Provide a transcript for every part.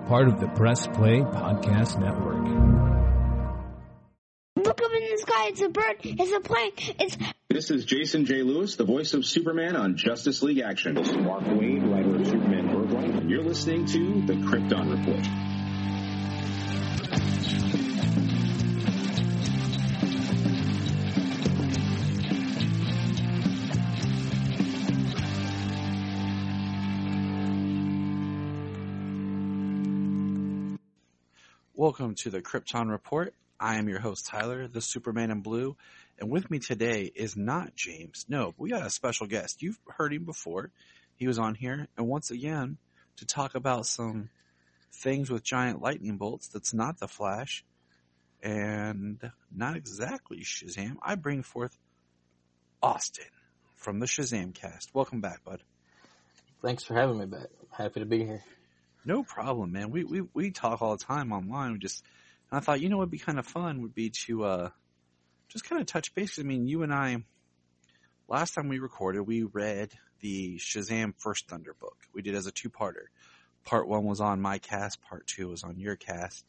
part of the Press Play Podcast Network. Look up in the sky, it's a bird, it's a plane, This is Jason J. Lewis, the voice of Superman on Justice League Action. This is Mark Wade, writer of Superman Birthright, and you're listening to the Krypton Report. Welcome to the Krypton Report. I am your host, Tyler, the Superman in Blue, and with me today is not James. No, we got a special guest. You've heard him before. He was on here, and once again, to talk about some things with giant lightning bolts that's not the Flash, and not exactly Shazam, I bring forth Austin from the Shazamcast. Welcome back, bud. Thanks for having me back. I'm happy to be here. No problem, man. We talk all the time online. And I thought, what would be kind of fun would be to just kind of touch base. I mean, you and I, last time we recorded, we read the Shazam First Thunder book. We did as a two-parter. Part 1 was on my cast. Part 2 was on your cast.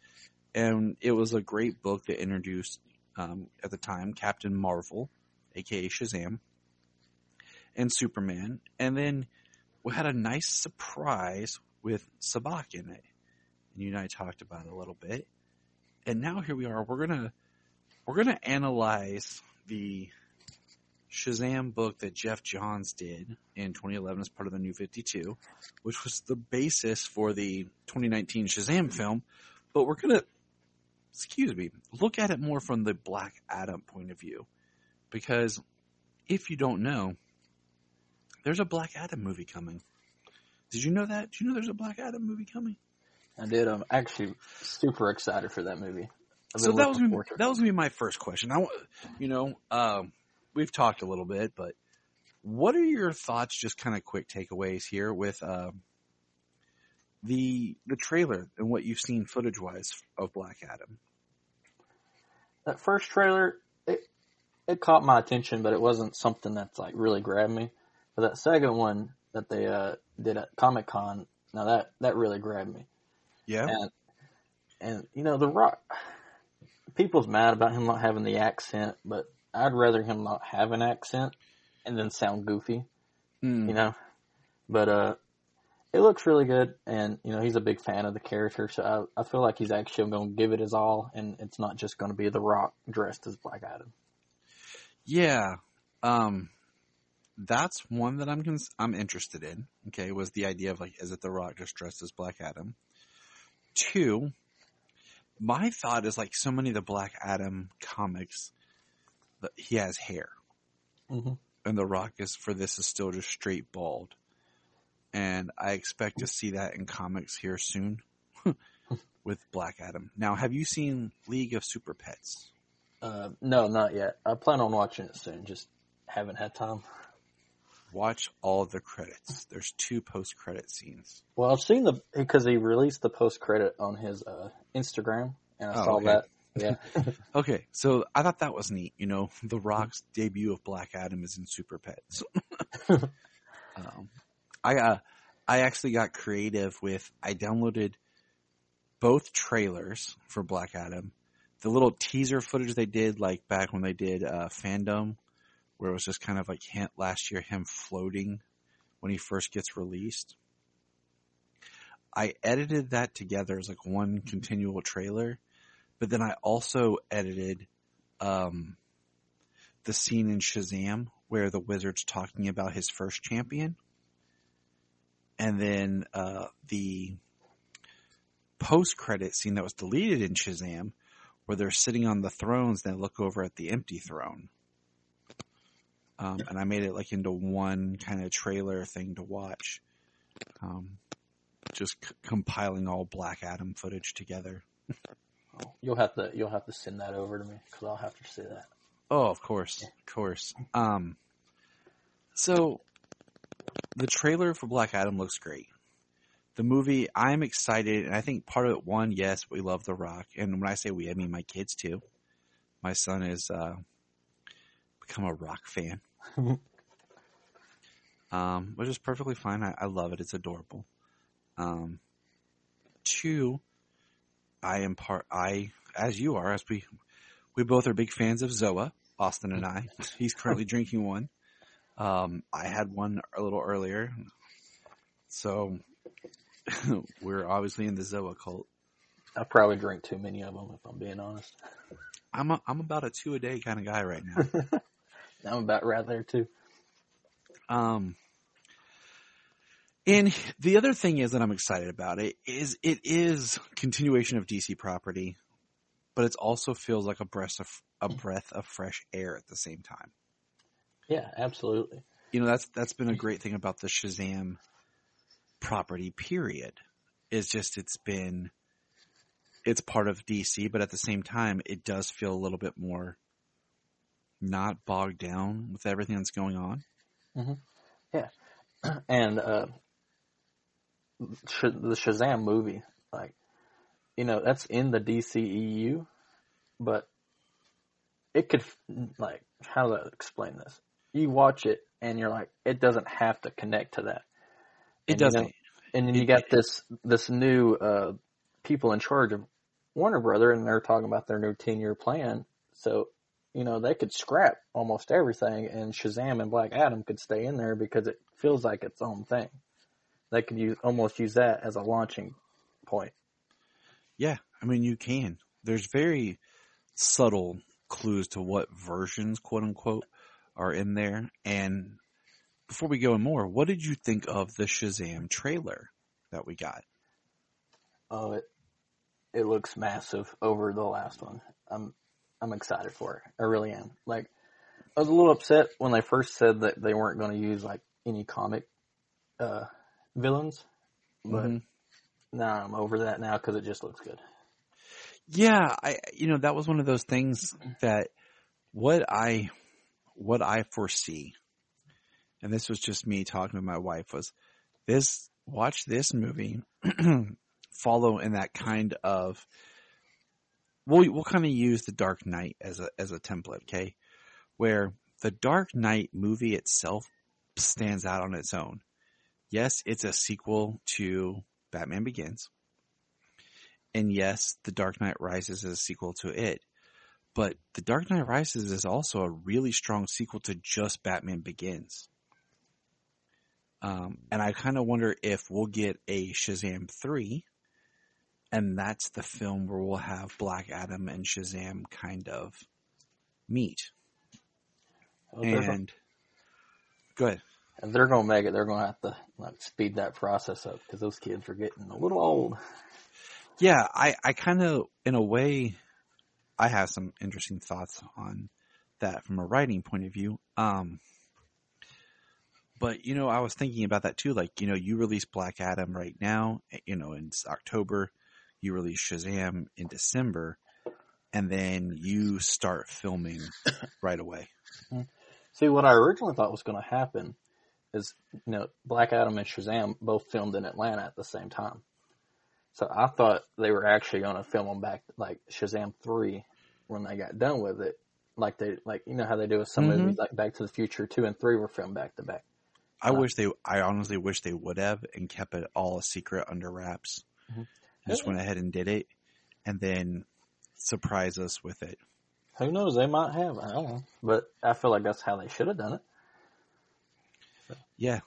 And it was a great book that introduced, at the time, Captain Marvel, a.k.a. Shazam, and Superman. And then we had a nice surprise with Sabak in it. And you and I talked about it a little bit. And now here we are. We're gonna analyze the Shazam book that Jeff Johns did in 2011 as part of the New 52, which was the basis for the 2019 Shazam film. But we're gonna, look at it more from the Black Adam point of view. Because if you don't know, there's a Black Adam movie coming. Did you know that? Did you know there's a Black Adam movie coming? I did. I'm actually super excited for that movie. So that was gonna be my first question. We've talked a little bit, but what are your thoughts? Just kind of quick takeaways here with the trailer and what you've seen footage wise of Black Adam. That first trailer, it caught my attention, but it wasn't something that's like really grabbed me. But that second one that they did at Comic-Con, now that really grabbed me. Yeah. And The Rock, people's mad about him not having the accent, but I'd rather him not have an accent and then sound goofy, But it looks really good, and, he's a big fan of the character, so I feel like he's actually going to give it his all, and it's not just going to be The Rock dressed as Black Adam. Yeah. That's one that I'm interested in. Okay, was the idea of is it The Rock just dressed as Black Adam? 2, my thought is so many of the Black Adam comics, he has hair, and The Rock is still just straight bald, and I expect to see that in comics here soon with Black Adam. Now, have you seen League of Super Pets? No, not yet. I plan on watching it soon. Just haven't had time. Watch all the credits. There's 2 post-credit scenes. Well, I've seen because he released the post-credit on his Instagram, and I saw that. Yeah. Okay, so I thought that was neat. The Rock's debut of Black Adam is in Super Pets. I actually got creative I downloaded both trailers for Black Adam. The little teaser footage they did, back when they did Fandom, where it was just kind of last year, him floating when he first gets released. I edited that together as one continual trailer, but then I also edited the scene in Shazam where the Wizard's talking about his first champion. And then the post-credit scene that was deleted in Shazam where they're sitting on the thrones and they look over at the empty throne. And I made it into one kind of trailer thing to watch. Just compiling all Black Adam footage together. You'll have to send that over to me because I'll have to see that. Oh, of course. So the trailer for Black Adam looks great. The movie, I'm excited, and I think part of it, one, yes, we love The Rock. And when I say we, I mean my kids too. My son has become a Rock fan. Which is perfectly fine. I love it. It's adorable. 2, as you are, as we both are big fans of Zoa, Austin and I. He's currently drinking one. I had one a little earlier. So we're obviously in the Zoa cult. I probably drink too many of them, if I'm being honest. I'm about a 2 a day kind of guy right now. I'm about right there too. And the other thing is that I'm excited about it is continuation of DC property, but it also feels like a breath of fresh air at the same time. Yeah, absolutely. You know, that's been a great thing about the Shazam property, period. Is just it's part of DC, but at the same time, it does feel a little bit more not bogged down with everything that's going on. Mm-hmm. Yeah. And the Shazam movie, like, you know, that's in the DCEU, but it could, like, how do I explain this? You watch it and you're like, it doesn't have to connect to that. It doesn't. You know, and then you got this new people in charge of Warner Brother, and they're talking about their new 10-year plan. So, you know, they could scrap almost everything, and Shazam and Black Adam could stay in there because it feels like its own thing. They could almost use that as a launching point. Yeah, I mean, you can. There's very subtle clues to what versions, quote unquote, are in there. And before we go in more, what did you think of the Shazam trailer that we got? Oh, it looks massive over the last one. I'm excited for it. I really am. Like, I was a little upset when they first said that they weren't going to use like any comic villains, but now I'm over that now because it just looks good. Yeah, that was one of those things that what I foresee, and this was just me talking with my wife, was watch this movie, follow in that kind of, we'll kind of use the Dark Knight as a template, okay? Where the Dark Knight movie itself stands out on its own. Yes, it's a sequel to Batman Begins. And yes, The Dark Knight Rises is a sequel to it. But The Dark Knight Rises is also a really strong sequel to just Batman Begins. And I kind of wonder if we'll get a Shazam 3, and that's the film where we'll have Black Adam and Shazam kind of meet. And go ahead. If they're going to make it, they're going to have to like speed that process up because those kids are getting a little old. Yeah, I kind of, in a way, I have some interesting thoughts on that from a writing point of view. But, I was thinking about that too. Like, you release Black Adam right now, in October, you release Shazam in December, and then you start filming right away. See, what I originally thought was going to happen is, Black Adam and Shazam both filmed in Atlanta at the same time. So I thought they were actually going to film them back, like Shazam 3, when they got done with it. Like how they do with some movies, like Back to the Future 2 and 3 were filmed back to back. I honestly wish they would have and kept it all a secret under wraps. Just went ahead and did it and then surprise us with it. Who knows? They might have. I don't know. But I feel like that's how they should have done it. So. Yeah.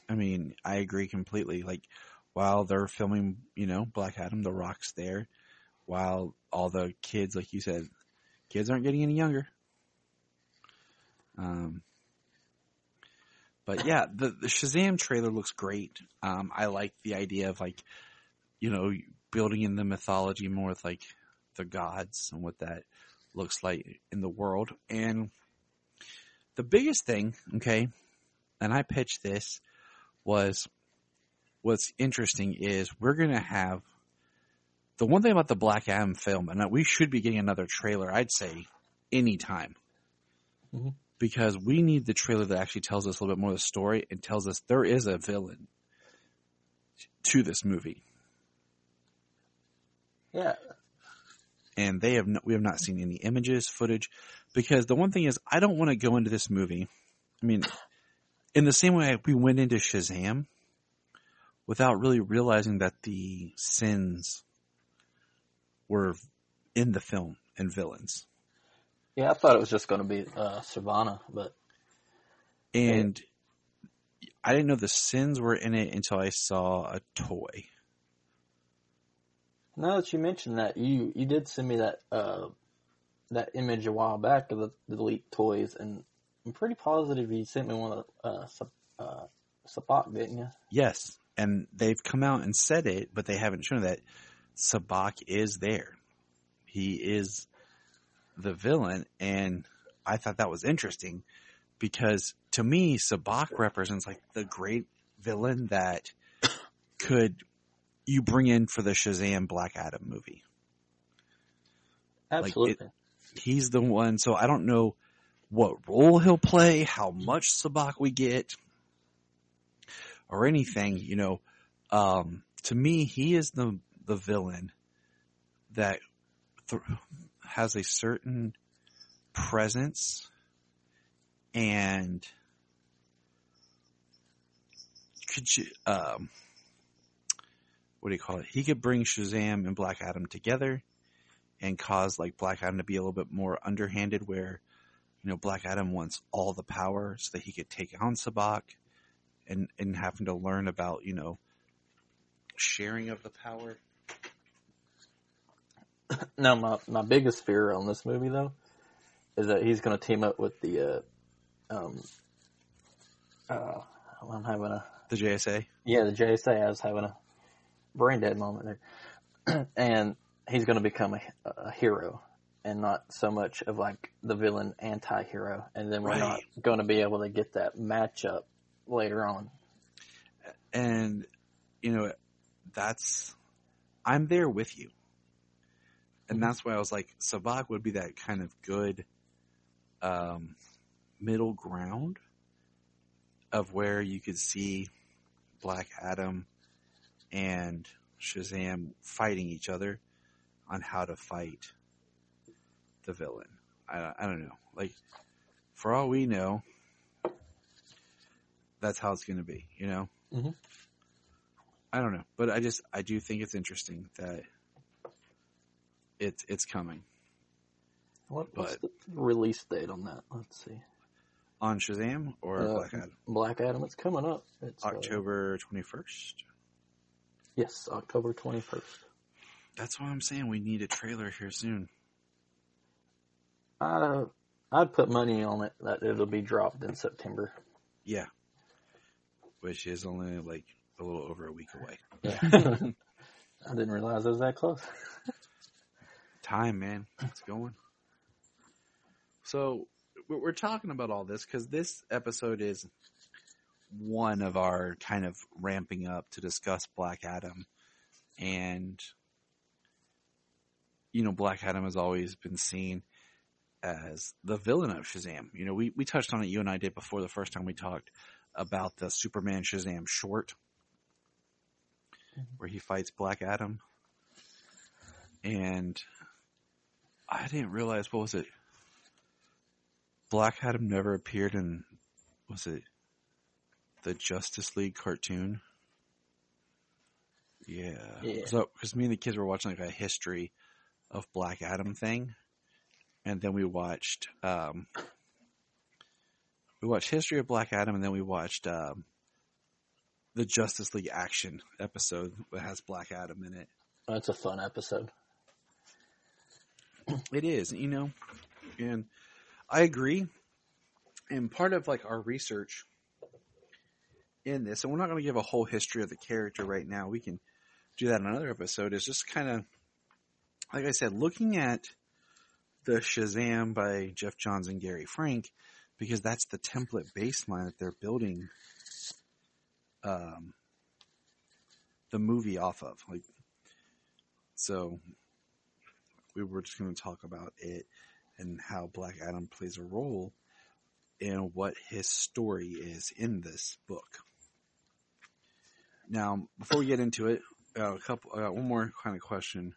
I mean, I agree completely. Like, while they're filming, Black Adam, The Rock's there. While all the kids, like you said, kids aren't getting any younger. But yeah, the Shazam trailer looks great. I like the idea of building in the mythology more with like the gods and what that looks like in the world. And the biggest thing, okay, and I pitched this, was what's interesting is we're going to have the one thing about the Black Adam film, and we should be getting another trailer, I'd say, anytime. Because we need the trailer that actually tells us a little bit more of the story and tells us there is a villain to this movie. Yeah. And we have not seen any images, footage, because the one thing is I don't want to go into this movie. I mean, in the same way we went into Shazam, without really realizing that the sins were in the film and villains. Yeah, I thought it was just going to be Savannah, but And I didn't know the sins were in it until I saw a toy. now that you mentioned that, you did send me that that image a while back of the Elite toys, and I'm pretty positive you sent me one of Sabak, didn't you? Yes, and they've come out and said it, but they haven't shown that Sabak is there. He is the villain, and I thought that was interesting because to me, Sabak represents like the great villain that you bring in for the Shazam Black Adam movie. Absolutely. He's the one, so I don't know what role he'll play, how much Sabak we get, or anything, to me, he is the villain that has a certain presence and what do you call it? He could bring Shazam and Black Adam together and cause like Black Adam to be a little bit more underhanded where, Black Adam wants all the power so that he could take on Sabak and having to learn about, sharing of the power. Now, my biggest fear on this movie, though, is that he's going to team up with the, I'm having the JSA? Yeah, the JSA. I was having a brain dead moment there. And he's going to become a hero and not so much of like the villain anti-hero. And then we're not going to be able to get that matchup later on. And, I'm there with you. And that's why I was like, Sabak would be that kind of good middle ground of where you could see Black Adam and Shazam fighting each other on how to fight the villain. I don't know. Like, for all we know, that's how it's going to be, Mm-hmm. I don't know. But I do think it's interesting that it's coming. What's the release date on that? Let's see. On Shazam or Black Adam? Black Adam. It's coming up. It's October 21st? Yes, October 21st. That's why I'm saying we need a trailer here soon. I'd put money on it that it'll be dropped in September. Yeah. Which is only like a little over a week away. Yeah. I didn't realize it was that close. Time, man. It's going. So, we're talking about all this because this episode is one of our kind of ramping up to discuss Black Adam. And, Black Adam has always been seen as the villain of Shazam. We touched on it, you and I did before the first time we talked about the Superman Shazam short where he fights Black Adam. And I didn't realize, what was it? Black Adam never appeared in, was it the Justice League cartoon? Yeah. So, because me and the kids were watching like a history of Black Adam thing. And then we watched History of Black Adam, and then we watched the Justice League Action episode that has Black Adam in it. That's a fun episode. It is, and I agree. And part of like our research in this, and we're not going to give a whole history of the character right now. We can do that in another episode. Is just kind of, like I said, looking at the Shazam by Jeff Johns and Gary Frank, because that's the template baseline that they're building the movie off of. Like, so we were just going to talk about it and how Black Adam plays a role in what his story is in this book. Now, before we get into it, one more kind of question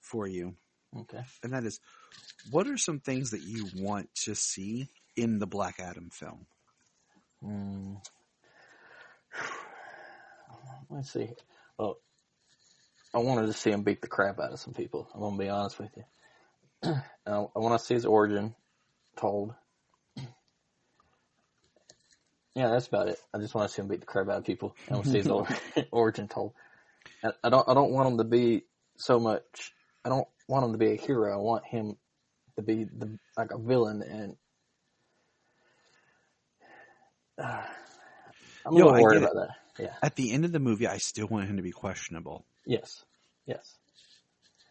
for you. Okay. And that is, what are some things that you want to see in the Black Adam film? Let's see. Well, I wanted to see him beat the crap out of some people. I'm going to be honest with you. I want to see his origin told. Yeah, that's about it. I just want to see him beat the crap out of people. I want to see his origin told. I don't want him to be so much. I don't want him to be a hero. I want him to be like a villain. And I'm a little worried about that. Yeah. At the end of the movie, I still want him to be questionable. Yes.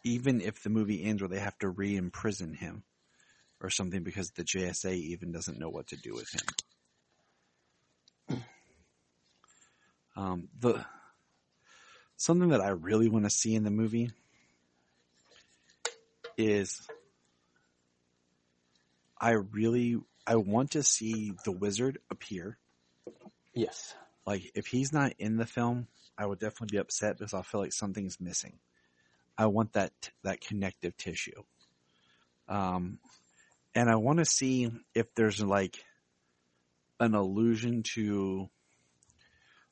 Even if the movie ends where they have to re-imprison him or something because the JSA even doesn't know what to do with him. Something that I really want to see in the movie is I want to see the wizard appear. Yes. Like, if he's not in the film, I would definitely be upset because I feel like something's missing. I want that connective tissue. And I want to see if there's like an allusion to,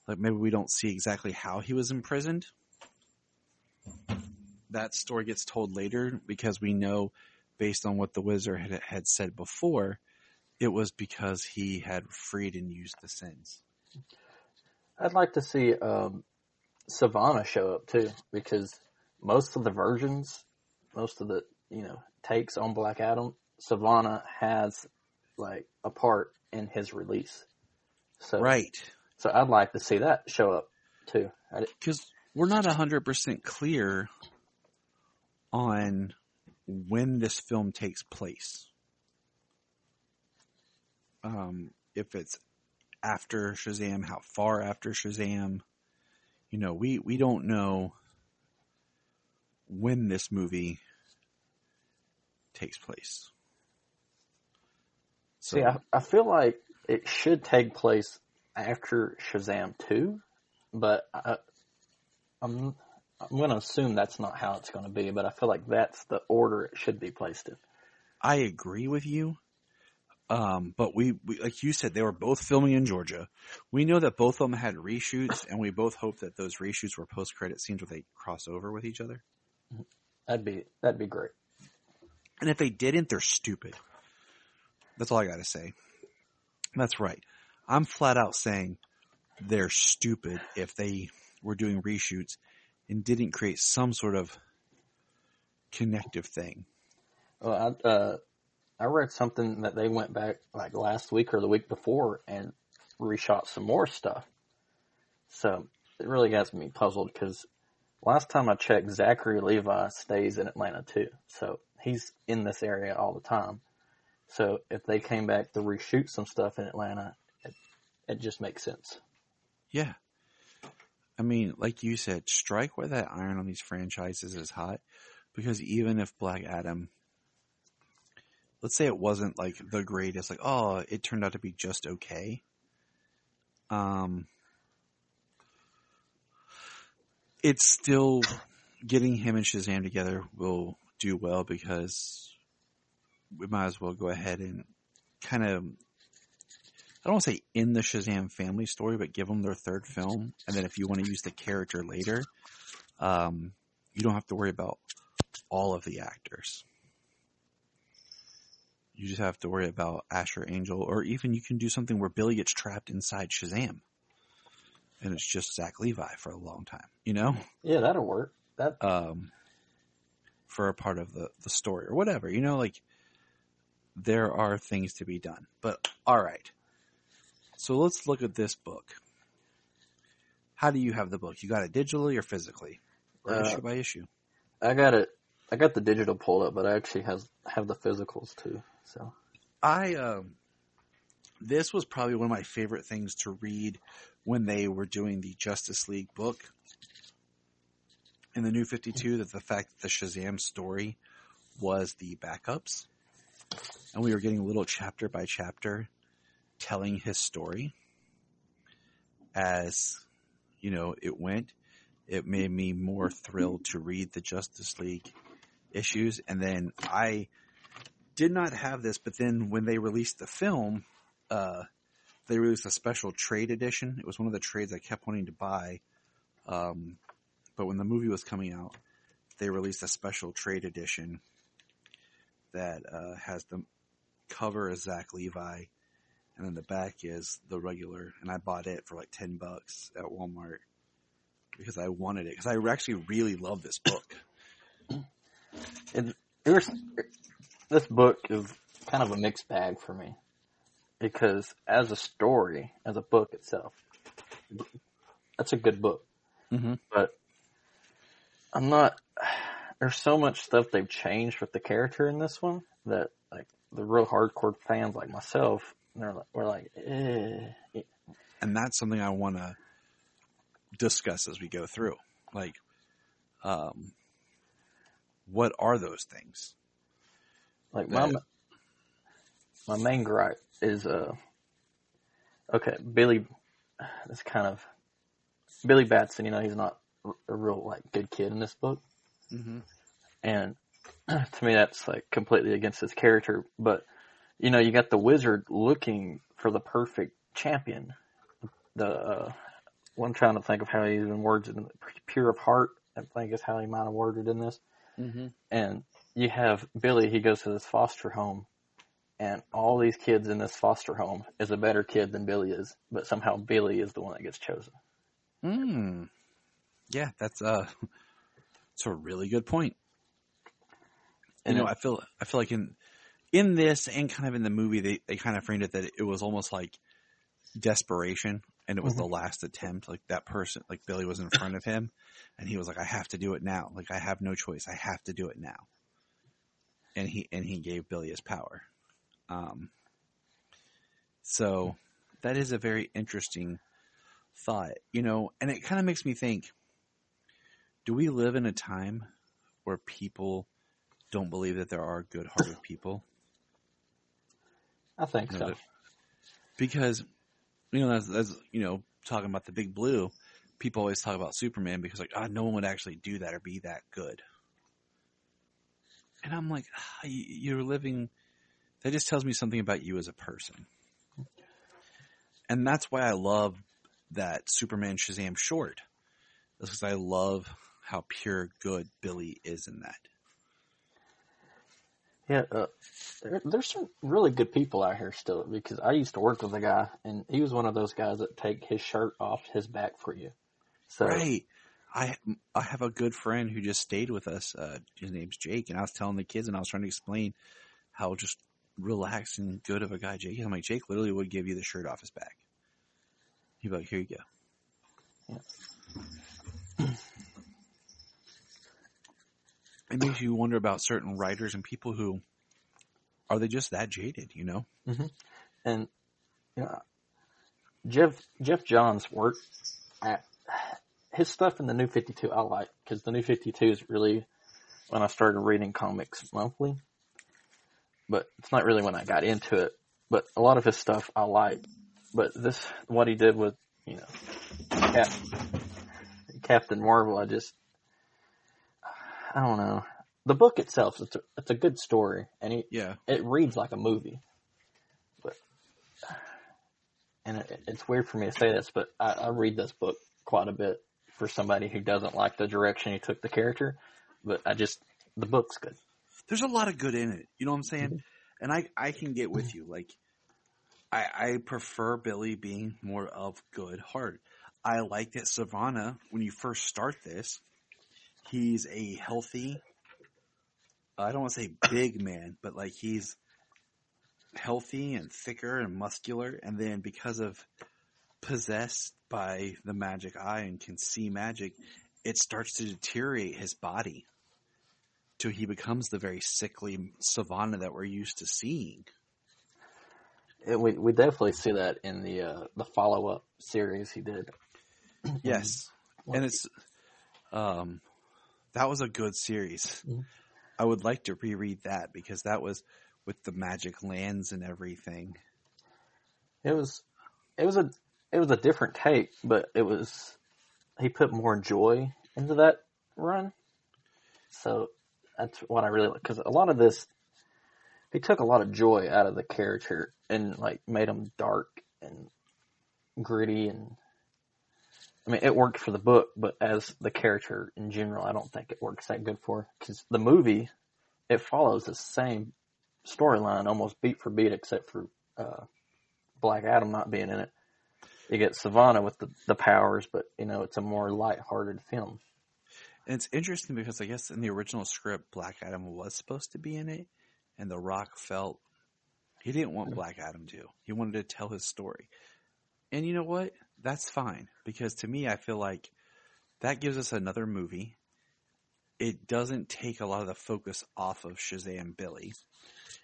like, maybe we don't see exactly how he was imprisoned. That story gets told later because we know, based on what the wizard had said before, it was because he had freed and used the sins. I'd like to see Savannah show up too, because most of the versions, most of the takes on Black Adam, Savannah has like a part in his release. So right. So I'd like to see that show up too, because we're not 100% clear on when this film takes place. If it's after Shazam, how far after Shazam, we don't know when this movie takes place. So, see, I feel like it should take place after Shazam 2, but I'm going to assume that's not how it's going to be, but I feel like that's the order it should be placed in. I agree with you. But we, like you said, they were both filming in Georgia. We know that both of them had reshoots, and we both hope that those reshoots were post-credit scenes where they cross over with each other. That'd be great. And if they didn't, they're stupid. That's all I gotta say. That's right. I'm flat out saying they're stupid if they were doing reshoots and didn't create some sort of connective thing. Well, I read something that they went back like last week or the week before and reshot some more stuff. So it really has me puzzled because last time I checked, Zachary Levi stays in Atlanta too. So he's in this area all the time. So if they came back to reshoot some stuff in Atlanta, it just makes sense. Yeah. I mean, like you said, strike where that iron on these franchises is hot, because even if Black Adam, let's say it wasn't like the greatest, like, oh, it turned out to be just okay. It's still getting him and Shazam together will do well, because we might as well go ahead and kind of, I don't want to say in the Shazam family story, but give them their third film. And then if you want to use the character later, you don't have to worry about all of the actors. You just have to worry about Asher Angel, or even you can do something where Billy gets trapped inside Shazam. And it's just Zach Levi for a long time, Yeah, that'll work. For a part of the story or whatever, like there are things to be done. But all right. So let's look at this book. How do you have the book? You got it digitally or physically? Or issue by issue? I got the digital pulled up, but I actually have the physicals too. So this was probably one of my favorite things to read when they were doing the Justice League book in the New 52, that the fact that the Shazam story was the backups, and we were getting a little chapter by chapter telling his story as, it went. It made me more thrilled to read the Justice League issues. And then I did not have this, but then when they released the film, they released a special trade edition. It was one of the trades I kept wanting to buy But when the movie was coming out, they released a special trade edition that has the cover as Zach Levi, and then the back is the regular. And I bought it for like $10 at Walmart because I wanted it. Because I actually really love this book. This book is kind of a mixed bag for me. Because as a story, as a book itself, that's a good book. Mm-hmm. But I'm not... There's so much stuff they've changed with the character in this one that, like, the real hardcore fans like myself, we're like, eh. And that's something I want to discuss as we go through. Like, what are those things? Like, my main gripe is, okay, Billy Batson, he's not a real, like, good kid in this book. Mm-hmm. And to me, that's like completely against his character. But, you got the wizard looking for the perfect champion. What I'm trying to think of how he even words it, pure of heart, I think is how he might have worded in this. Mm-hmm. And you have Billy, he goes to this foster home, and all these kids in this foster home is a better kid than Billy is, but somehow Billy is the one that gets chosen. Yeah, that's a really good point. And I feel like in this and kind of in the movie, they kind of framed it that it was almost like desperation, and it was the last attempt. Like that person, like Billy was in front of him, and he was like, "I have to do it now. Like I have no choice. I have to do it now." And he gave Billy his power. So that is a very interesting thought, and it kind of makes me think, do we live in a time where people don't believe that there are good-hearted people? I think so. Because, as talking about the big blue, people always talk about Superman because like, no one would actually do that or be that good. And I'm like, you're living, that just tells me something about you as a person. And that's why I love that Superman Shazam short. That's because I love how pure good Billy is in that. Yeah, there's some really good people out here still, because I used to work with a guy, and he was one of those guys that take his shirt off his back for you. So, right. I have a good friend who just stayed with us. His name's Jake, and I was telling the kids, and I was trying to explain how just relaxed and good of a guy Jake is. I'm like, Jake literally would give you the shirt off his back. He'd be like, here you go. Yeah. It makes you wonder about certain writers and people who, are they just that jaded, Mm-hmm. And, Jeff Johns' work, his stuff in the New 52 I like, because the New 52 is really when I started reading comics monthly. But it's not really when I got into it. But a lot of his stuff I like. But what he did with, Captain Marvel, I don't know. The book itself, it's a good story, and it reads like a movie. And it's weird for me to say this, but I read this book quite a bit for somebody who doesn't like the direction he took the character. But the book's good. There's a lot of good in it. You know what I'm saying? Mm-hmm. And I can get with you. Like, I prefer Billy being more of good heart. I like that Savannah, when you first start this, he's a healthy, I don't want to say big man, but like he's healthy and thicker and muscular. And then because of possessed by the magic eye and can see magic, it starts to deteriorate his body till he becomes the very sickly Savannah that we're used to seeing. We definitely see that in the follow-up series he did. Yes. And it's, that was a good series. Mm-hmm. I would like to reread that because that was with the magic lands and everything. It was a different take, but he put more joy into that run. So that's what I really like, because a lot of this, he took a lot of joy out of the character and like made him dark and gritty, and I mean, it worked for the book, but as the character in general, I don't think it works that good for her. Because the movie, it follows the same storyline, almost beat for beat, except for Black Adam not being in it. You get Savannah with the powers, but, it's a more lighthearted film. And it's interesting because I guess in the original script, Black Adam was supposed to be in it, and The Rock felt he didn't want Black Adam to. He wanted to tell his story. And you know what? That's fine. Because to me, I feel like that gives us another movie. It doesn't take a lot of the focus off of Shazam Billy.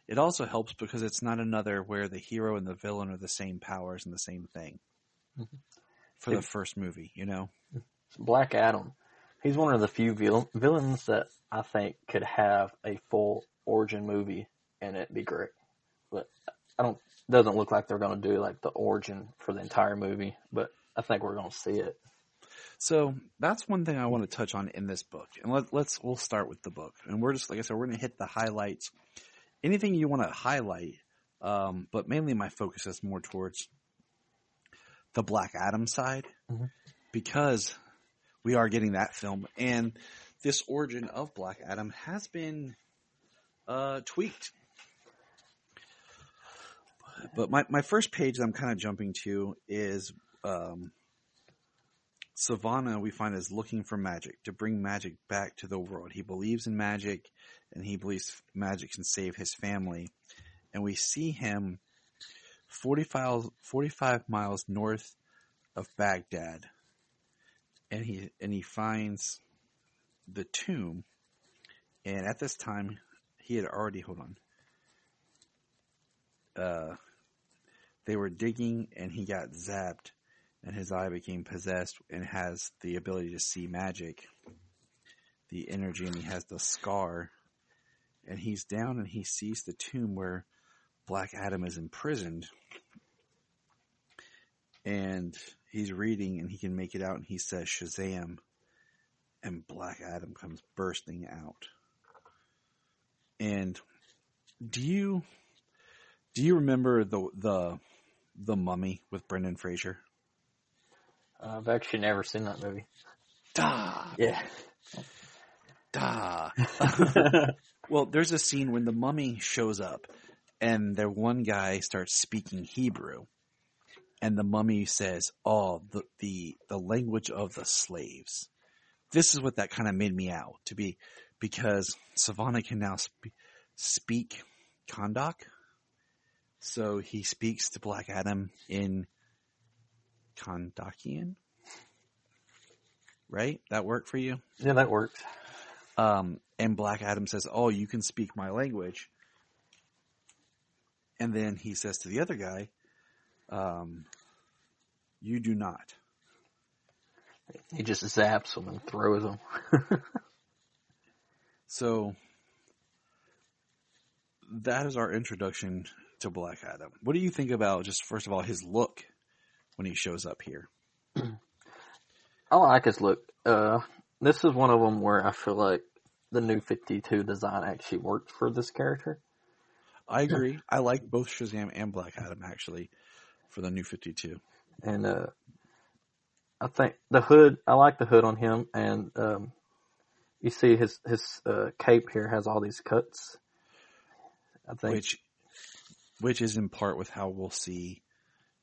It also helps because it's not another where the hero and the villain are the same powers and the same thing. For the first movie, Black Adam. He's one of the few villains that I think could have a full origin movie and it'd be great. But doesn't look like they're going to do like the origin for the entire movie, but I think we're going to see it. So that's one thing I want to touch on in this book. And we'll start with the book. And we're just, like I said, we're going to hit the highlights. Anything you want to highlight, but mainly my focus is more towards the Black Adam side, because we are getting that film, and this origin of Black Adam has been tweaked. But my first page that I'm kind of jumping to is Savannah, we find, is looking for magic, to bring magic back to the world. He believes in magic, and he believes magic can save his family. And we see him 45 miles north of Baghdad. And he finds the tomb, and at this time he had already they were digging, and he got zapped, and his eye became possessed, and has the ability to see magic, the energy, and he has the scar, and he's down, and he sees the tomb where Black Adam is imprisoned, and he's reading, and he can make it out, and he says Shazam, and Black Adam comes bursting out. And do you remember the Mummy with Brendan Fraser? I've actually never seen that movie. Da! Yeah. Da! Well, there's a scene when the Mummy shows up, and the one guy starts speaking Hebrew. And the Mummy says, "Oh, the language of the slaves." This is what that kind of made me out to be, because Savannah can now speak Kandak. So he speaks to Black Adam in Kandakian. Right? That work for you? Yeah, that works. And Black Adam says, "Oh, you can speak my language." And then he says to the other guy, "You do not." He just zaps them and throws them. So that is our introduction to Black Adam. What do you think about, just first of all, his look when he shows up here? I like his look. This is one of them where I feel like the New 52 design actually worked for this character. I agree. I like both Shazam and Black Adam, actually, for the New 52. And I think the hood, I like the hood on him, and you see his cape here has all these cuts. I think which is in part with how we'll see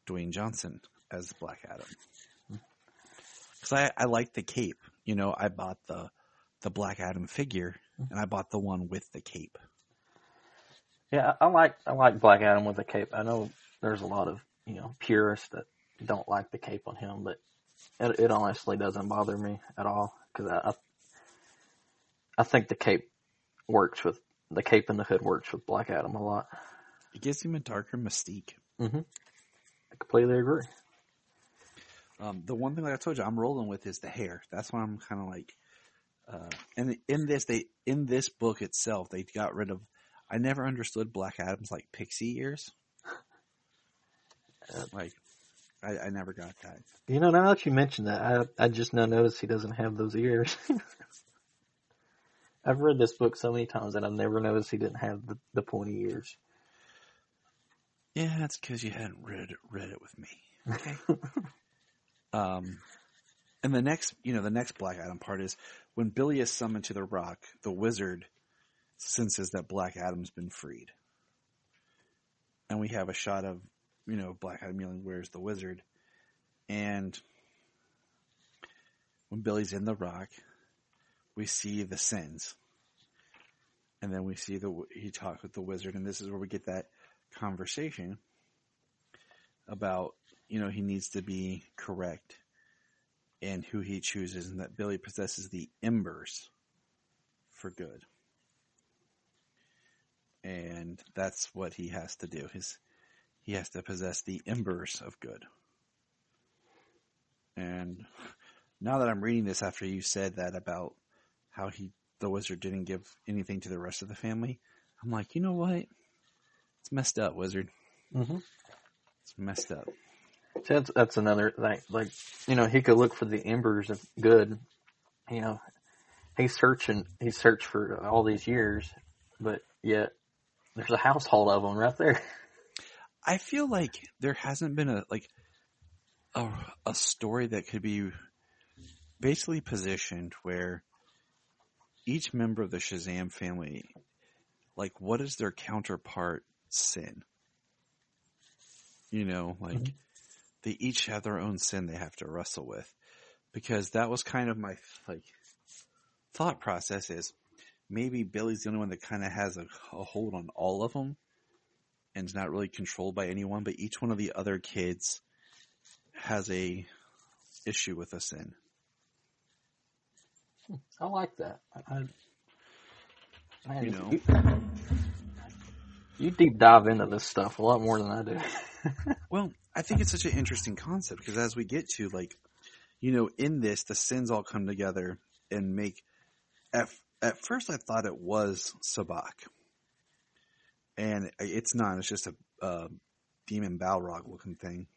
Dwayne Johnson as Black Adam. Because I like the cape. I bought the Black Adam figure, and I bought the one with the cape. Yeah, I like Black Adam with the cape. I know there's a lot of purists that don't like the cape on him, but it honestly doesn't bother me at all, because I think the cape and the hood works with Black Adam a lot. It gives him a darker mystique. Mm-hmm. I completely agree. The one thing, like I told you, I'm rolling with is the hair. That's why I'm kind of like, and in this book itself, they got rid of. I never understood Black Adam's like pixie ears. I never got that. Now that you mention that, I just now noticed he doesn't have those ears. I've read this book so many times and I've never noticed he didn't have the pointy ears. Yeah, that's because you hadn't read it with me. Okay. And the next Black Adam part is when Billy is summoned to the rock, the wizard senses that Black Adam's been freed. And we have a shot of, Black Adam yelling, "Where's the wizard?" And when Billy's in the rock, we see the sins. And then we see he talks with the wizard, and this is where we get that conversation about, he needs to be correct in who he chooses, and that Billy possesses the embers for good. And that's what he has to do. He has to possess the embers of good. And now that I'm reading this after you said that about how the wizard didn't give anything to the rest of the family, I'm like, you know what? It's messed up, wizard. Mm-hmm. It's messed up. See, that's another thing. Like, he could look for the embers of good. He's searched for all these years, but yet there's a household of them right there. I feel like there hasn't been a story that could be basically positioned where each member of the Shazam family, like, what is their counterpart sin? Mm-hmm. They each have their own sin they have to wrestle with. Because that was kind of my, thought process is maybe Billy's the only one that kind of has a hold on all of them and is not really controlled by anyone, but each one of the other kids has a issue with a sin. I like that. You deep dive into this stuff a lot more than I do. Well, I think it's such an interesting concept because as we get to in this, the sins all come together and make. At first, I thought it was Sabak, and it's not. It's just a demon Balrog looking thing.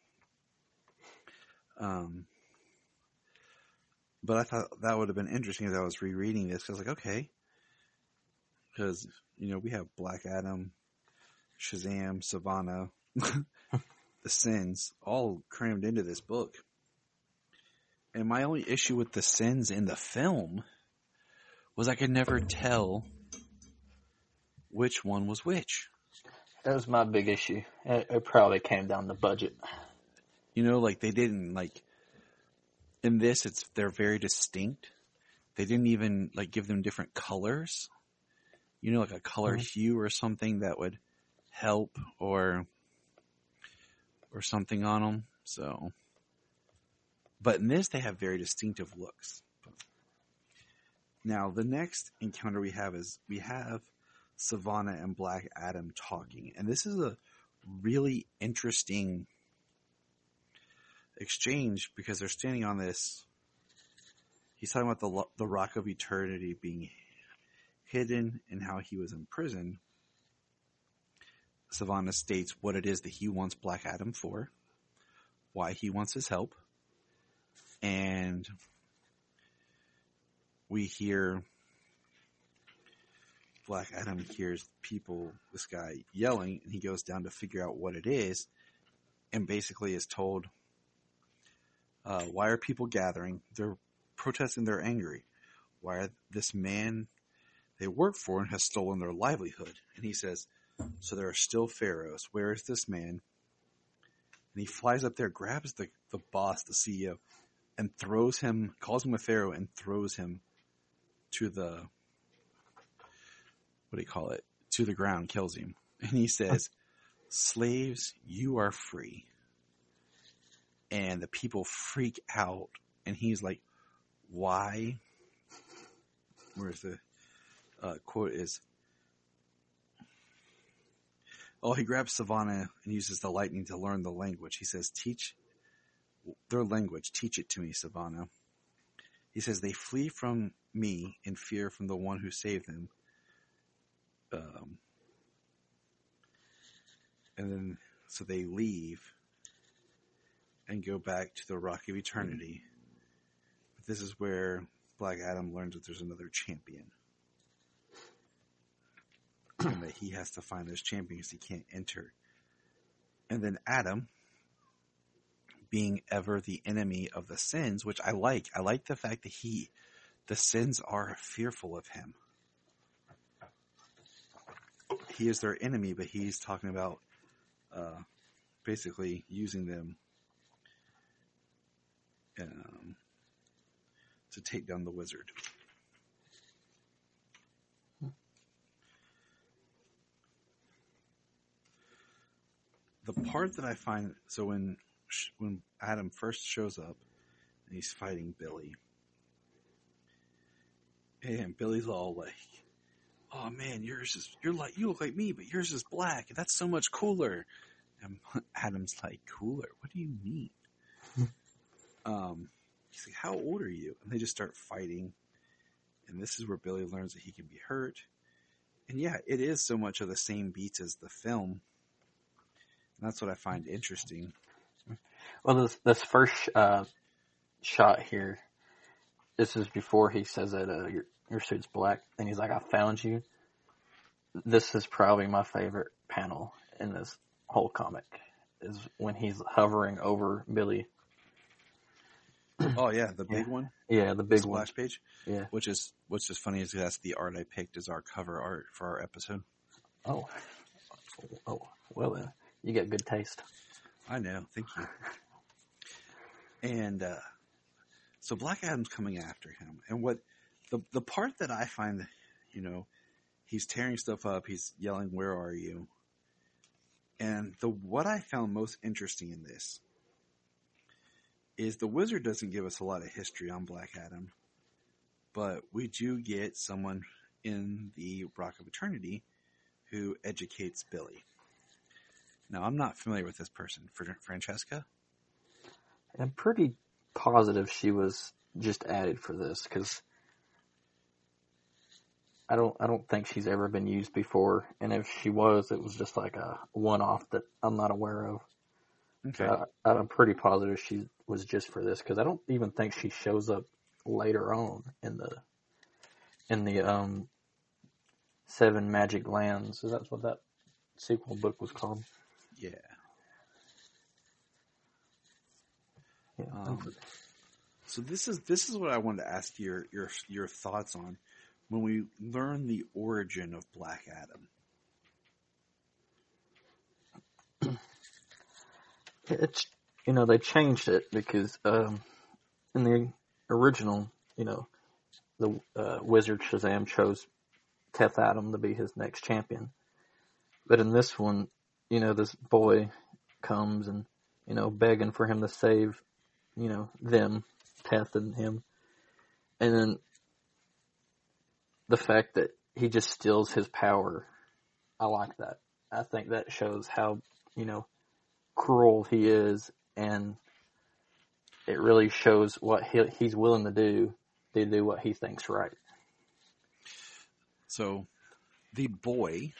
But I thought that would have been interesting as I was rereading this. 'Cause I was like, okay. Because, we have Black Adam, Shazam, Savannah, the sins, all crammed into this book. And my only issue with the sins in the film was I could never tell which one was which. That was my big issue. It probably came down to budget. They didn't, in this, they're very distinct. They didn't even, give them different colors. A color hue or something that would help or something on them. So, but in this, they have very distinctive looks. Now, the next encounter we have Savannah and Black Adam talking. And this is a really interesting exchange because they're standing on this. He's talking about the Rock of Eternity being hidden and how he was imprisoned. Savannah states what it is that he wants Black Adam for, why he wants his help, and we hear Black Adam hears this guy yelling, and he goes down to figure out what it is, and basically is told, why are people gathering? They're protesting, they're angry. Why this man they work for and has stolen their livelihood? And he says, so there are still pharaohs. Where is this man? And he flies up there, grabs the boss, the CEO, and calls him a pharaoh and throws him to the, to the ground, kills him. And he says, slaves, you are free. And the people freak out. And he's like, why? Where's the quote is, he grabs Savannah and uses the lightning to learn the language. He says, teach their language. Teach it to me, Savannah. He says, they flee from me in fear from the one who saved them. And then, so they leave and go back to the Rock of Eternity. But this is where Black Adam learns that there's another champion. And that he has to find this champion because he can't enter. And then Adam, being ever the enemy of the sins, which I like. I like the fact that the sins are fearful of him. He is their enemy, but he's talking about basically using them to take down the wizard. The part that I find, so when Adam first shows up and he's fighting Billy, and Billy's all like, "Oh man, you look like me, but yours is black. That's so much cooler." And Adam's like, "Cooler? What do you mean?" He's like, "How old are you?" And they just start fighting, and this is where Billy learns that he can be hurt. And yeah, it is so much of the same beats as the film. And that's what I find interesting. Well, this first shot here, this is before he says that your suit's black, and he's like, "I found you." This is probably my favorite panel in this whole comic, is when he's hovering over Billy. Oh yeah, the big one. Yeah, the big splash one. Page. Yeah. Which is funny is that's the art I picked as our cover art for our episode. Oh, well then, you get good taste. I know, thank you. And so Black Adam's coming after him, and what the part that I find, he's tearing stuff up, he's yelling, "Where are you?" And what I found most interesting in this is the wizard doesn't give us a lot of history on Black Adam, but we do get someone in the Rock of Eternity who educates Billy. Now, I'm not familiar with this person. Francesca? I'm pretty positive she was just added for this, because I don't think she's ever been used before, and if she was, it was just like a one-off that I'm not aware of. Okay. So I'm pretty positive she was just for this, because I don't even think she shows up later on in the Seven Magic Lands. Is that what that sequel book was called? Yeah. Yeah. So this is what I wanted to ask your thoughts on when we learn the origin of Black Adam. It's, they changed it because in the original, the wizard Shazam chose Teth Adam to be his next champion. But in this one, this boy comes and, begging for him to save, them, Teth and him. And then the fact that he just steals his power, I like that. I think that shows how, cruel he is, and it really shows what he's willing to do what he thinks right. So the boy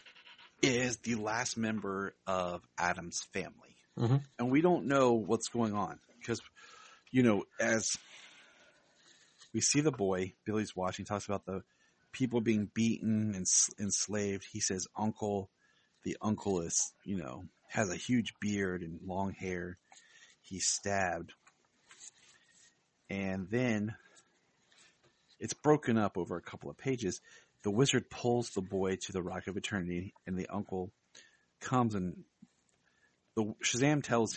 is the last member of Adam's family. Mm-hmm. And we don't know what's going on because, as we see the boy, Billy's watching, talks about the people being beaten and enslaved. He says, "Uncle." The uncle is, has a huge beard and long hair. He's stabbed. And then it's broken up over a couple of pages. The wizard pulls the boy to the Rock of Eternity, and the uncle comes and the wizard Shazam tells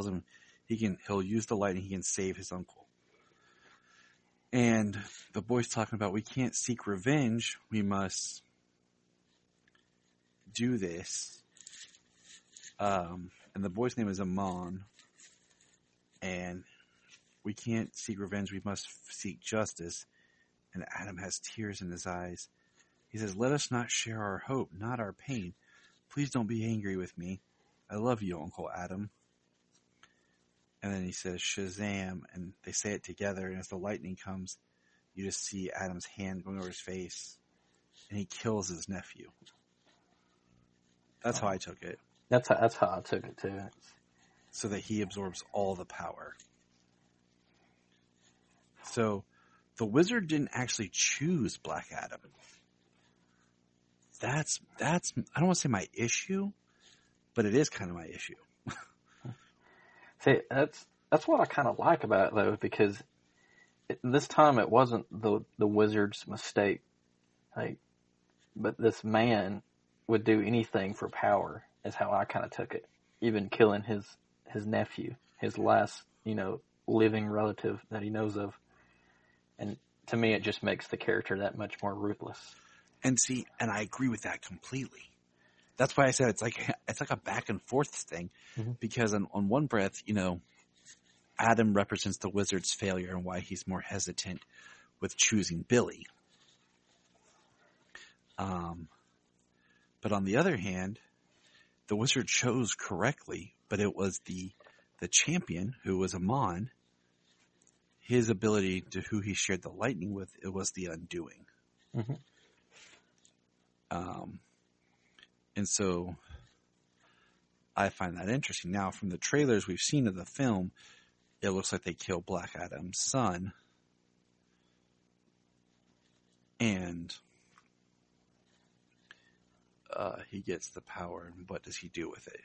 him he'll use the light and he can save his uncle. And the boy's talking about, we can't seek revenge, we must do this. And the boy's name is Amon. And we can't seek revenge, we must seek justice. And Adam has tears in his eyes. He says, "Let us not share our hope, not our pain. Please don't be angry with me. I love you, Uncle Adam." And then he says, "Shazam," and they say it together, and as the lightning comes, you just see Adam's hand going over his face, and he kills his nephew. That's how I took it. That's how I took it too. So that he absorbs all the power. So the wizard didn't actually choose Black Adam. That's I don't want to say my issue, but it is kind of my issue. See, that's what I kind of like about it, though, because this time it wasn't the wizard's mistake. Like, but this man would do anything for power, is how I kind of took it. Even killing his nephew, his last, living relative that he knows of. And to me, it just makes the character that much more ruthless. And I agree with that completely. That's why I said it's like a back and forth thing, because on one breath, Adam represents the wizard's failure and why he's more hesitant with choosing Billy. But on the other hand, the wizard chose correctly, but it was the champion, who was Amon, his ability to who he shared the lightning with, it was the undoing. Mm-hmm. And so I find that interesting. Now, from the trailers we've seen of the film, it looks like they kill Black Adam's son. And he gets the power, and what does he do with it?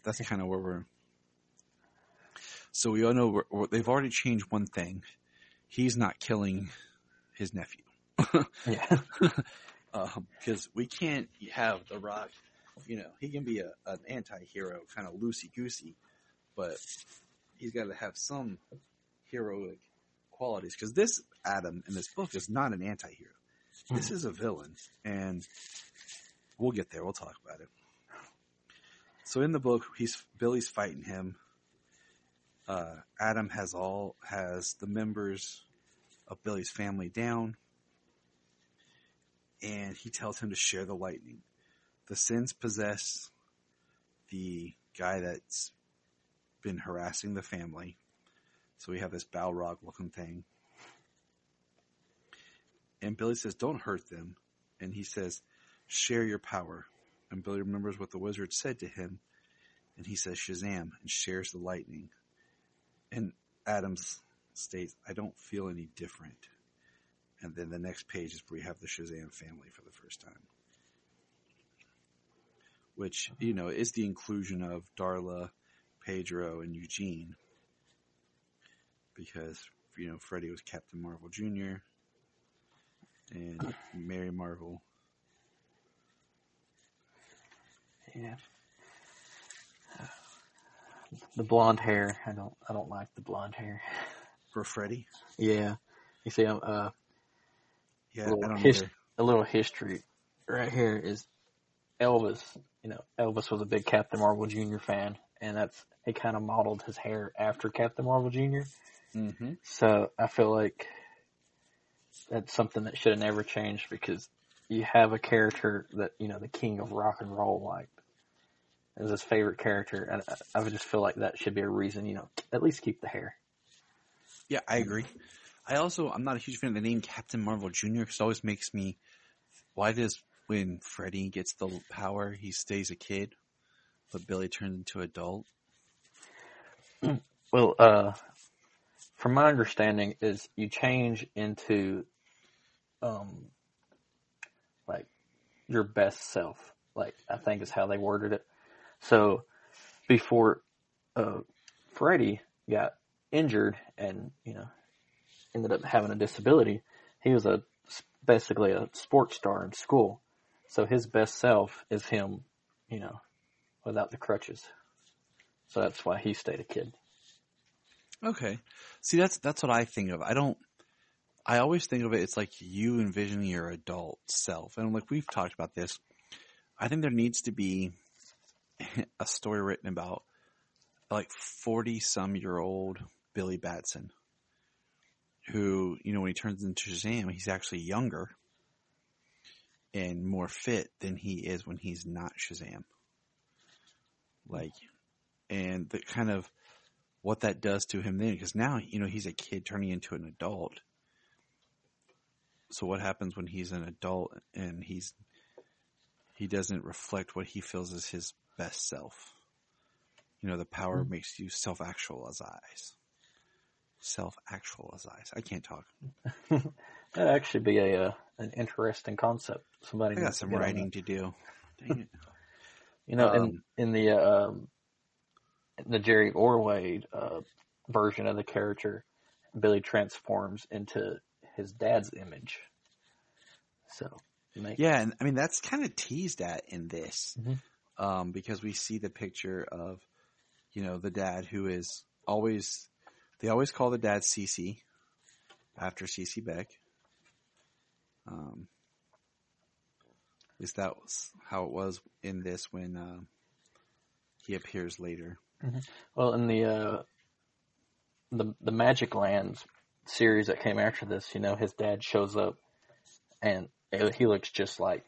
That's kind of where we're... So we all know they've already changed one thing. He's not killing his nephew. Yeah. Because we can't have The Rock, he can be an anti-hero, kind of loosey-goosey, but he's got to have some heroic qualities. Because this Adam in this book is not an anti-hero. This is a villain, and we'll get there. We'll talk about it. So in the book, Billy's fighting him. Adam has the members of Billy's family down, and he tells him to share the lightning. The sins possess the guy that's been harassing the family. So we have this Balrog looking thing. And Billy says, don't hurt them. And he says, share your power. And Billy remembers what the wizard said to him. And he says, Shazam, and shares the lightning. And Adams states, I don't feel any different. And then the next page is where we have the Shazam family for the first time. Which, is the inclusion of Darla, Pedro, and Eugene. Because, Freddie was Captain Marvel Jr. and Mary Marvel. Yeah. The blonde hair. I don't like the blonde hair. For Freddie? Yeah. You see, yeah, a little history right here is Elvis. Elvis was a big Captain Marvel Jr. fan, and he kind of modeled his hair after Captain Marvel Jr. Mm-hmm. So I feel like that's something that should have never changed, because you have a character that, the king of rock and roll liked as his favorite character, and I would just feel like that should be a reason, at least keep the hair. Yeah, I agree. I'm not a huge fan of the name Captain Marvel Jr. because it always makes me, why does when Freddy gets the power, he stays a kid, but Billy turns into an adult? Well, from my understanding is you change into, like your best self, like I think is how they worded it. So before, Freddy got injured and, ended up having a disability, he was basically a sports star in school. So his best self is him, without the crutches. So that's why he stayed a kid. Okay. See, that's what I think of. I always think of it, it's like you envisioning your adult self. And like we've talked about this, I think there needs to be a story written about like 40-some-year-old Billy Batson, who, when he turns into Shazam, he's actually younger and more fit than he is when he's not Shazam. And the kind of what that does to him then, because now, he's a kid turning into an adult. So what happens when he's an adult and he doesn't reflect what he feels is his best self? The power makes you self-actualize. I can't talk. That'd actually be an interesting concept. I got some writing to do. Dang You know, in the Jerry Orway version of the character, Billy transforms into his dad's image. So, yeah, and I mean that's kind of teased at in this, because we see the picture of, the dad who is always. They always call the dad Cece, after Cece Beck. At least that was how it was in this when he appears later. Mm-hmm. Well, in the Magic Lands series that came after this, his dad shows up, and he looks just like,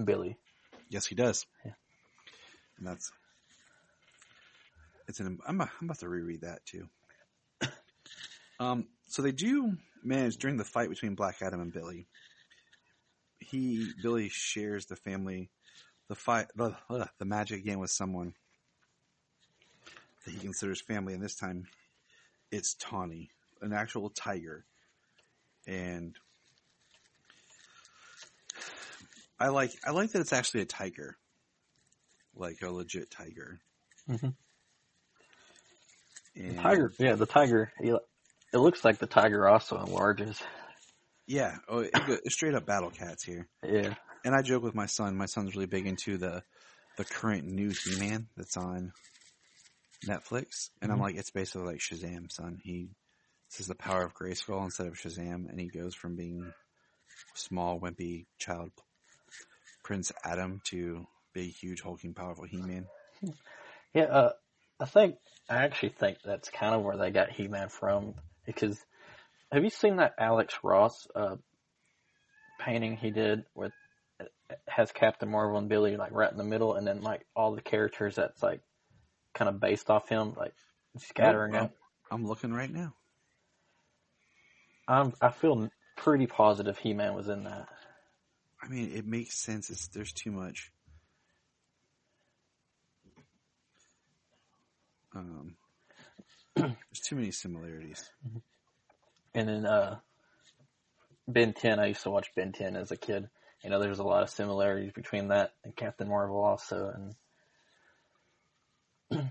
Billy. Yes, he does. Yeah. And I'm about to reread that too. So they do manage during the fight between Black Adam and Billy. Billy shares the family, the magic again with someone that he considers family, and this time it's Tawny, an actual tiger. And I like that it's actually a tiger, like a legit tiger. Mm-hmm. And the tiger. It looks like the tiger also enlarges. Yeah, it's straight up battle cats here. Yeah. And I joke with my son. My son's really big into the current new He-Man that's on Netflix, and I'm like, it's basically like Shazam, son. He says the power of Grayskull instead of Shazam, and he goes from being small, wimpy child Prince Adam to big, huge, hulking, powerful He-Man. Yeah, I actually think that's kind of where they got He-Man from, because have you seen that Alex Ross painting he did with has Captain Marvel and Billy like right in the middle, and then like all the characters that's like kind of based off him, like scattering out. I'm looking right now. I feel pretty positive He-Man was in that. I mean, it makes sense. There's too much. There's too many similarities. And then Ben 10, I used to watch Ben 10 as a kid. There's a lot of similarities between that and Captain Marvel also. And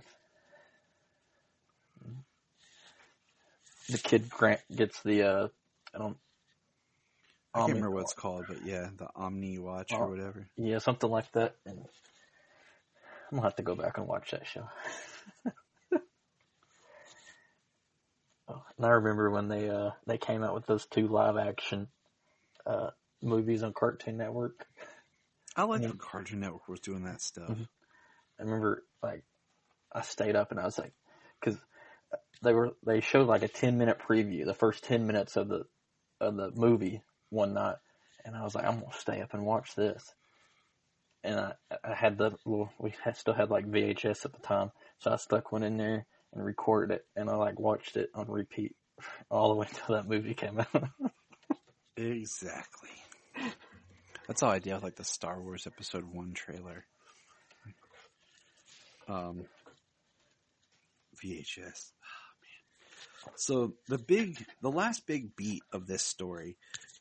the kid Grant gets the I can't remember what it's called, but yeah, the Omni Watch or whatever. Yeah, something like that. And I'm gonna have to go back and watch that show. And I remember when they came out with those 2 live action movies on Cartoon Network. I like when Cartoon Network was doing that stuff. Mm-hmm. I remember I stayed up and I was like, because they showed like a 10-minute preview, the first 10 minutes of the movie one night, and I was like, I'm gonna stay up and watch this. And I had we still had like VHS at the time, so I stuck one in there and recorded it, and I watched it on repeat all the way until that movie came out. Exactly. That's all I did with the Star Wars Episode 1 trailer. VHS. Oh, man. So the last big beat of this story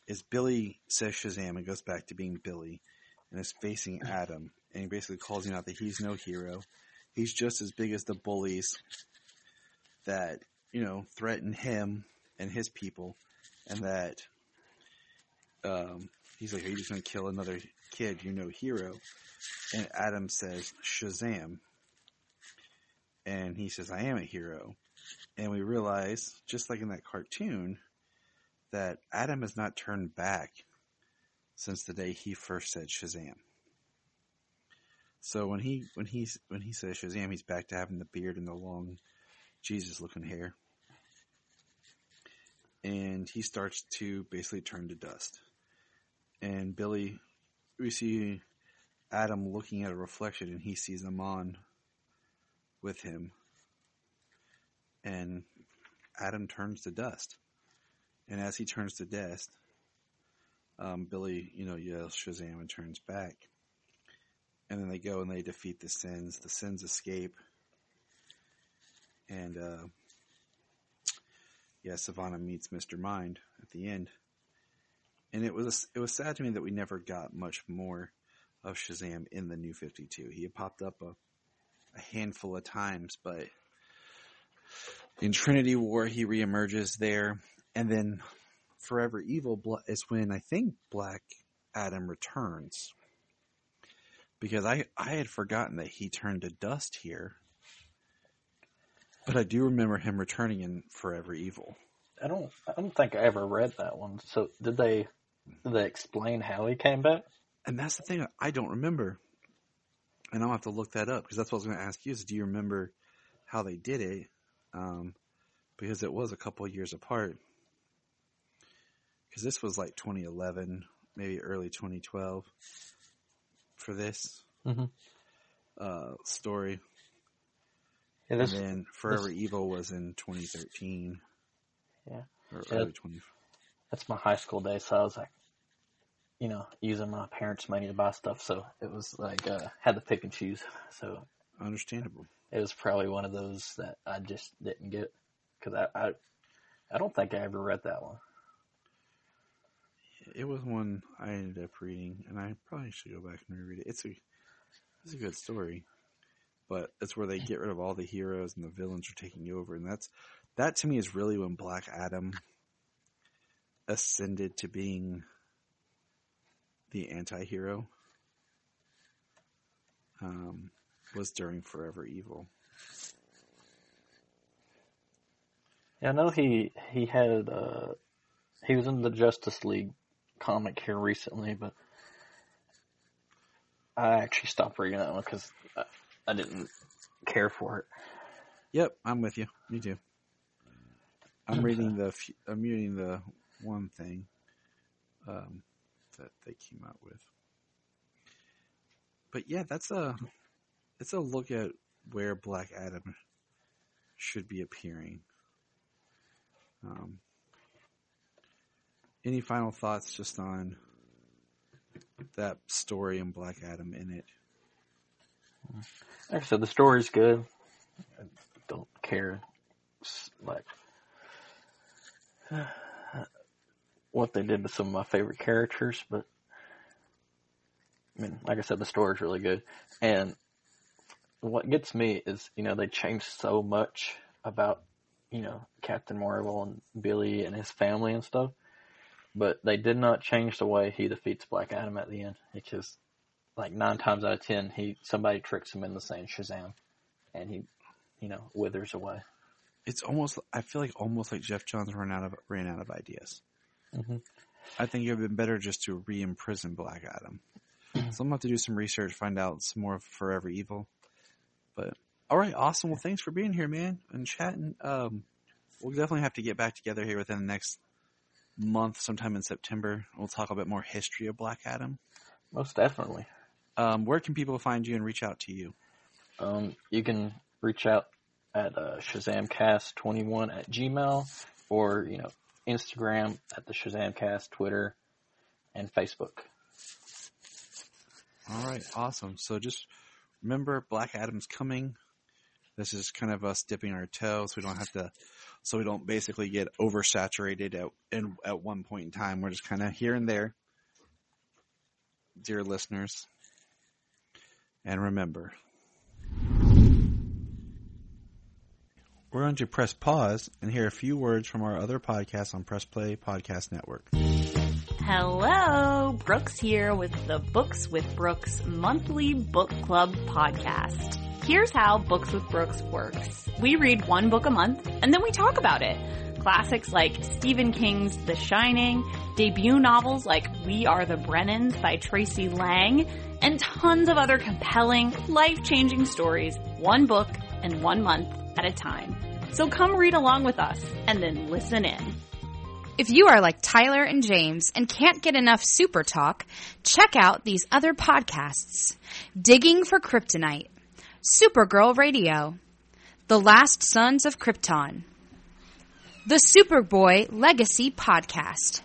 is Billy says Shazam and goes back to being Billy and is facing Adam, and he basically calls him out that he's no hero. He's just as big as the bullies that, threaten him and his people, and that he's like, are you just going to kill another kid? You're no hero. And Adam says, Shazam. And he says, I am a hero. And we realize, just like in that cartoon, that Adam has not turned back since the day he first said Shazam. So when he says Shazam, he's back to having the beard and the long Jesus-looking hair. And he starts to basically turn to dust. And Billy, we see Adam looking at a reflection, and he sees Amon with him. And Adam turns to dust. And as he turns to dust, Billy, yells Shazam and turns back. And then they go and they defeat the sins. The sins escape. And, Savannah meets Mr. Mind at the end. And it was sad to me that we never got much more of Shazam in the New 52. He had popped up a handful of times, but in Trinity War, he reemerges there. And then Forever Evil is when I think Black Adam returns. Because I had forgotten that he turned to dust here. But I do remember him returning in Forever Evil. I don't think I ever read that one. So did they explain how he came back? And that's the thing, I don't remember. And I'll have to look that up, because that's what I was going to ask you, is do you remember how they did it? Because it was a couple of years apart. Because this was like 2011, maybe early 2012 for this story. Yeah, and then Forever Evil was in 2013. Yeah. Or early 20. That's my high school days, so I was like, using my parents' money to buy stuff, so it was like, had to pick and choose, so. Understandable. It was probably one of those that I just didn't get, because I don't think I ever read that one. It was one I ended up reading, and I probably should go back and reread it. It's a good story, but it's where they get rid of all the heroes and the villains are taking over, and that to me is really when Black Adam ascended to being the anti-hero. Was during Forever Evil. Yeah, I know he had he was in the Justice League comic here recently, but I actually stopped reading that one because I didn't care for it. Yep, I'm with you. Me too. I'm reading the one thing that they came out with. But yeah, it's a look at where Black Adam should be appearing. Any final thoughts just on that story and Black Adam in it? Like I said, the story's good. I don't care, like, what they did to some of my favorite characters, but I mean, like I said, the story's really good. And what gets me is, they changed so much about, Captain Marvel and Billy and his family and stuff, but they did not change the way he defeats Black Adam at the end. It's just, like, 9 times out of 10, somebody tricks him into saying Shazam, and he, withers away. It's I feel like Jeff Johns ran out of ideas. Mm-hmm. I think it would have been better just to re-imprison Black Adam. So I'm going to have to do some research, find out some more of Forever Evil. But, all right, awesome. Well, thanks for being here, man, and chatting. We'll definitely have to get back together here within the next month, sometime in September. We'll talk a bit more history of Black Adam. Most definitely. Where can people find you and reach out to you? You can reach out at Shazamcast21 at Gmail, or, Instagram at the Shazamcast, Twitter, and Facebook. All right, awesome. So just remember, Black Adam's coming. This is kind of us dipping our toes. So we don't basically get oversaturated at one point in time. We're just kind of here and there, dear listeners. And remember, we're going to press pause and hear a few words from our other podcasts on Press Play Podcast Network. Hello, Brooks here with the Books with Brooks monthly book club podcast. Here's how Books with Brooks works. We read one book a month, and then we talk about it. Classics like Stephen King's The Shining, debut novels like We Are the Brennans by Tracy Lang, and tons of other compelling, life-changing stories, one book and 1 month at a time. So come read along with us, and then listen in. If you are like Tyler and James and can't get enough super talk, check out these other podcasts. Digging for Kryptonite, Supergirl Radio, The Last Sons of Krypton, the Superboy Legacy Podcast,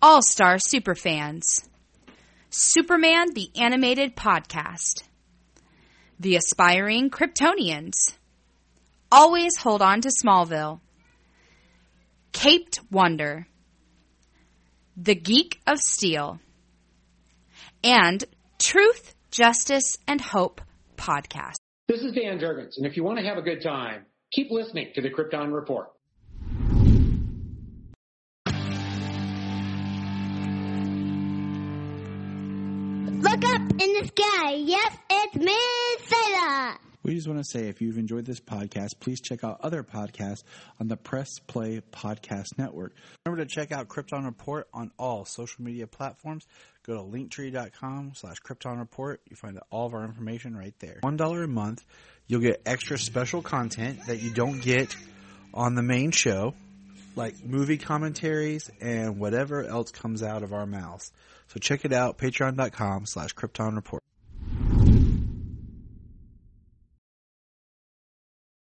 All-Star Superfans, Superman the Animated Podcast, The Aspiring Kryptonians, Always Hold On to Smallville, Caped Wonder, The Geek of Steel, and Truth, Justice, and Hope podcast. This is Dan Jurgens, and if you want to have a good time, keep listening to the Krypton Report. Look up in the sky. Yes, it's me, Sailor. We just want to say, if you've enjoyed this podcast, please check out other podcasts on the Press Play Podcast Network. Remember to check out Krypton Report on all social media platforms. Go to linktree.com/Krypton Report. You find all of our information right there. $1 a month, you'll get extra special content that you don't get on the main show, like movie commentaries and whatever else comes out of our mouths. So check it out, patreon.com/Krypton Report.